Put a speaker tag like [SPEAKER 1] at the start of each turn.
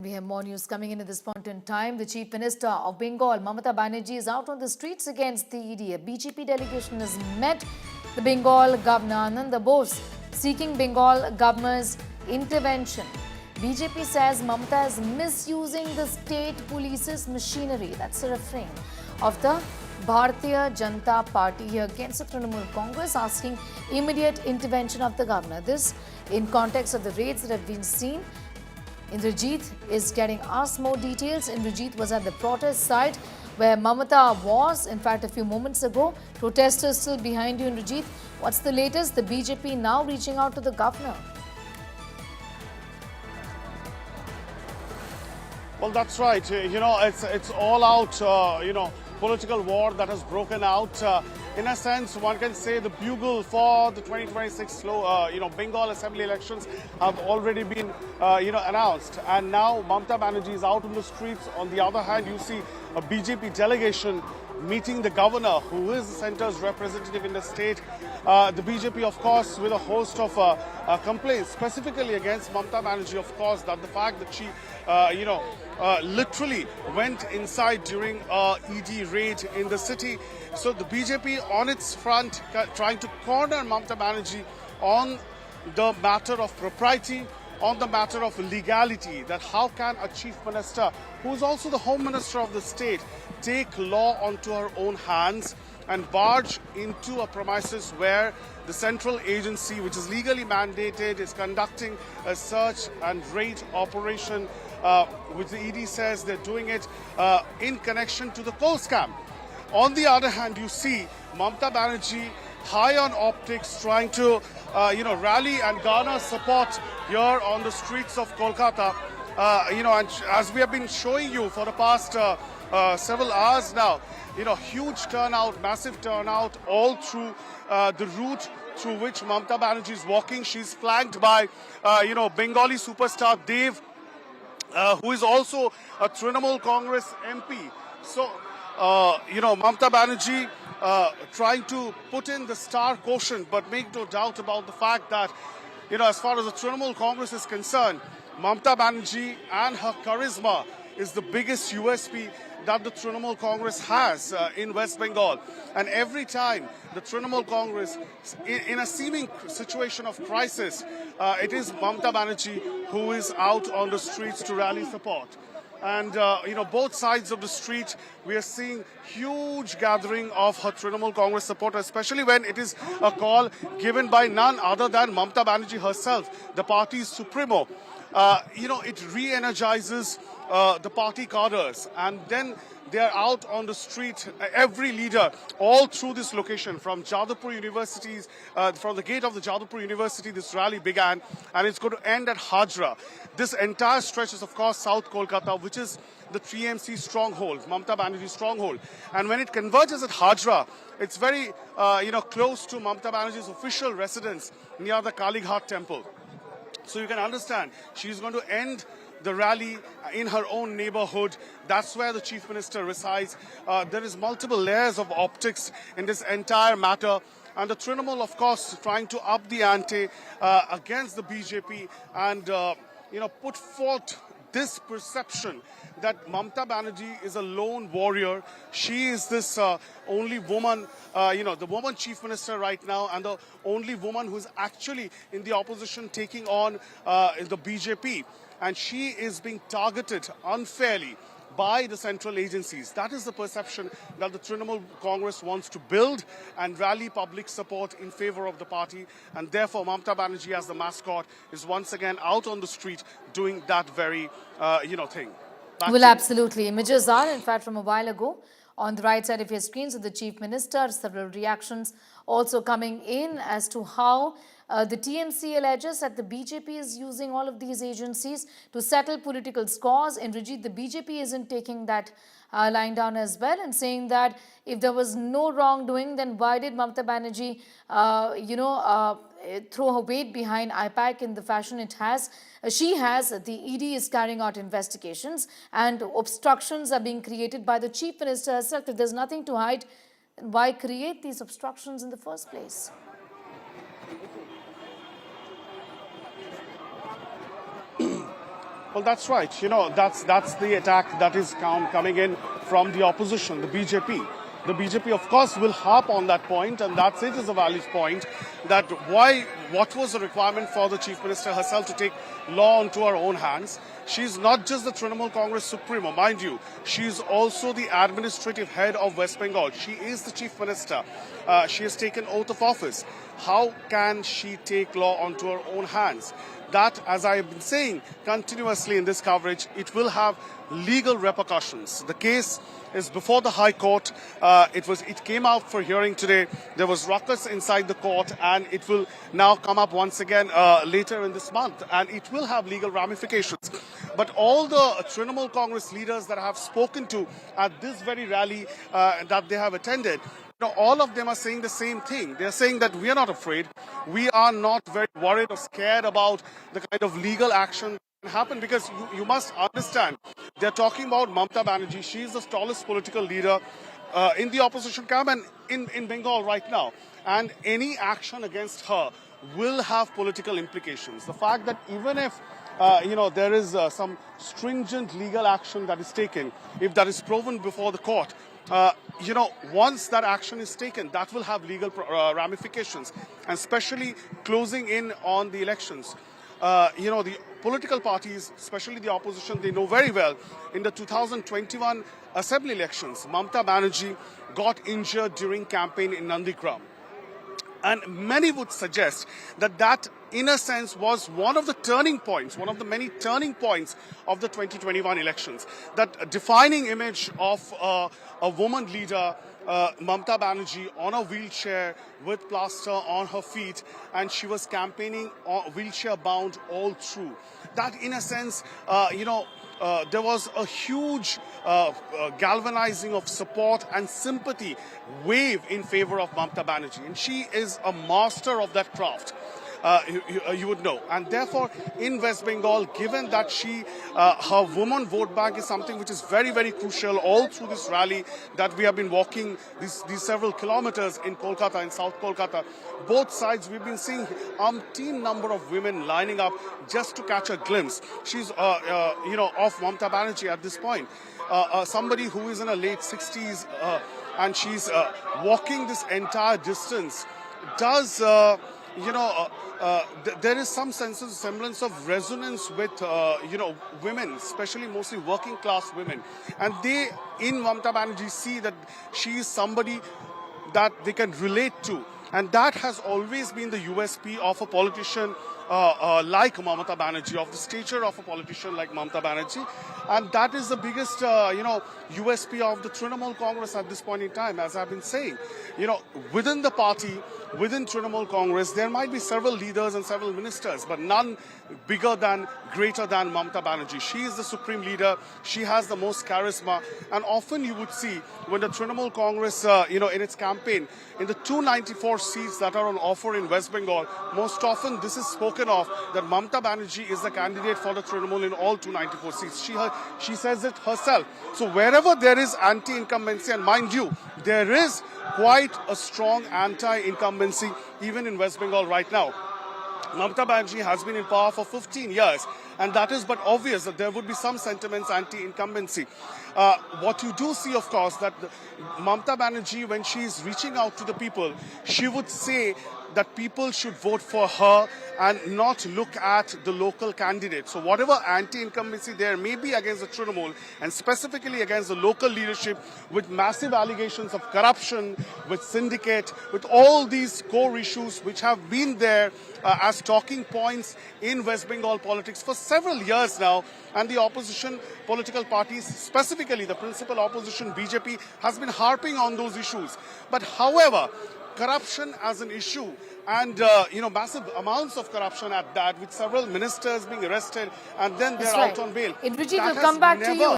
[SPEAKER 1] We have more news coming in at this point in time. The Chief Minister of Bengal, Mamata Banerjee, is out on the streets against the ED. A BJP delegation has met the Bengal Governor Anand Bose, seeking Bengal governor's intervention. BJP says Mamata is misusing the state police's machinery. That's the refrain of the Bharatiya Janata Party here against the Trinamool Congress, asking immediate intervention of the governor. This in context of the raids that have been seen. Indrajit is getting us more details. Indrajit was at the protest site where Mamata was, in fact, a few moments ago. Protesters still behind you, Indrajit. What's the latest? The BJP now reaching out to the governor.
[SPEAKER 2] Well, that's right. It's all out, political war that has broken out. In a sense, one can say the bugle for the 2026 Bengal Assembly elections have already been, announced. And now Mamata Banerjee is out on the streets. On the other hand, you see a BJP delegation meeting the governor, who is the centre's representative in the state. The BJP, of course, with a host of complaints, specifically against Mamata Banerjee, of course, that the fact that she, literally went inside during ED raid in the city. So the BJP on its front trying to corner Mamata Banerjee on the matter of propriety, on the matter of legality, that how can a chief minister, who is also the home minister of the state, take law onto her own hands and barge into a premises where the central agency, which is legally mandated, is conducting a search and raid operation, which the ED says they're doing it in connection to the coal scam. On the other hand, you see Mamata Banerjee high on optics, trying to rally and garner support here on the streets of Kolkata. And as we have been showing you for the past several hours now, huge turnout, massive turnout all through the route through which Mamata Banerjee is walking. She's flanked by, Bengali superstar Dev, who is also a Trinamool Congress MP. So, Mamata Banerjee trying to put in the star quotient, but make no doubt about the fact that, as far as the Trinamool Congress is concerned, Mamata Banerjee and her charisma is the biggest USP that the Trinamool Congress has in West Bengal. And every time the Trinamool Congress, in a seeming situation of crisis, it is Mamata Banerjee who is out on the streets to rally support. And, both sides of the street, we are seeing huge gathering of her Trinamool Congress supporters, especially when it is a call given by none other than Mamata Banerjee herself, the party's supremo. It re-energizes the party cadres, and then they are out on the street, every leader, all through this location, from Jadavpur University, from the gate of the Jadavpur University, this rally began, and it's going to end at Hajra. This entire stretch is, of course, South Kolkata, which is the TMC stronghold, Mamata Banerjee stronghold. And when it converges at Hajra, it's very, close to Mamata Banerjee's official residence near the Kalighat temple. So you can understand, she's going to end the rally in her own neighborhood. That's where the chief minister resides. There is multiple layers of optics in this entire matter. And the Trinamool, of course, trying to up the ante against the BJP and, put forth this perception that Mamata Banerjee is a lone warrior. She is this only woman, the woman chief minister right now, and the only woman who is actually in the opposition taking on the BJP. And she is being targeted unfairly by the central agencies. That is the perception that the Trinamool Congress wants to build and rally public support in favor of the party. And therefore, Mamata Banerjee, as the mascot, is once again out on the street doing that very, thing.
[SPEAKER 1] Well, absolutely. Images are, in fact, from a while ago on the right side of your screens of the Chief Minister. Several reactions also coming in as to how the TMC alleges that the BJP is using all of these agencies to settle political scores. In Indrajit, the BJP isn't taking that line down as well, and saying that if there was no wrongdoing, then why did Mamata Banerjee, throw her weight behind IPAC in the fashion it has? She has. The ED is carrying out investigations, and obstructions are being created by the Chief Minister herself. If there's nothing to hide, why create these obstructions in the first place?
[SPEAKER 2] Well, that's right. That's the attack that is coming in from the opposition, the BJP. The BJP, of course, will harp on that point, and that's it is a valid point, that what was the requirement for the Chief Minister herself to take law into her own hands? She's not just the Trinamool Congress supremo, mind you. She's also the administrative head of West Bengal. She is the Chief Minister. She has taken oath of office. How can she take law onto her own hands? That, as I have been saying continuously in this coverage, it will have legal repercussions. The case is before the High Court. It came out for hearing today. There was ruckus inside the court, and it will now come up once again later in this month, and it will have legal ramifications. But all the Trinamool Congress leaders that I have spoken to at this very rally that they have attended, all of them are saying the same thing. They're saying that we are not afraid. We are not very worried or scared about the kind of legal action that can happen, because you must understand, they're talking about Mamata Banerjee. She is the tallest political leader in the opposition camp and in Bengal right now. And any action against her will have political implications. The fact that even if there is some stringent legal action that is taken, if that is proven before the court, once that action is taken, that will have legal ramifications, and especially closing in on the elections. The political parties, especially the opposition, they know very well in the 2021 assembly elections, Mamata Banerjee got injured during campaign in Nandigram. And many would suggest that, in a sense, was one of the turning points, one of the many turning points of the 2021 elections. That defining image of a woman leader, Mamata Banerjee, on a wheelchair with plaster on her feet, and she was campaigning wheelchair bound all through. That, in a sense, there was a huge galvanizing of support and sympathy wave in favor of Mamata Banerjee. And she is a master of that craft. You would know. And therefore, in West Bengal, given that her woman vote bank is something which is very, very crucial all through this rally that we have been walking these several kilometers in Kolkata, in South Kolkata, both sides we've been seeing umpteen number of women lining up just to catch a glimpse. She's, of Mamata Banerjee at this point. Somebody who is in her late 60s and she's walking this entire distance does... there is some semblance of resonance with, women, especially mostly working class women. And they, in Mamata Banerjee, see that she is somebody that they can relate to. And that has always been the USP of a politician like Mamata Banerjee, of the stature of a politician like Mamata Banerjee. And that is the biggest, USP of the Trinamool Congress at this point in time, as I've been saying. Within the party, within Trinamool Congress, there might be several leaders and several ministers, but none greater than Mamata Banerjee. She is the supreme leader. She has the most charisma. And often you would see when the Trinamool Congress, in its campaign, in the 294 seats that are on offer in West Bengal, most often this is spoken of that Mamata Banerjee is the candidate for the Trinamool in all 294 seats. She says it herself. So wherever there is anti-incumbency, and mind you, there is quite a strong anti-incumbency even in West Bengal right now. Mamata Banerjee has been in power for 15 years, and that is but obvious that there would be some sentiments anti-incumbency. What you do see, of course, that Mamata Banerjee, when she is reaching out to the people, she would say that people should vote for her and not look at the local candidate. So whatever anti-incumbency there may be against the Trinamool, and specifically against the local leadership, with massive allegations of corruption, with syndicate, with all these core issues which have been there as talking points in West Bengal politics for several years now, and the opposition political parties, specifically the principal opposition BJP, has been harping on those issues. But however, corruption as an issue, and massive amounts of corruption at that, with several ministers being arrested and then they're out on bail.
[SPEAKER 1] Indrajit will come back to you.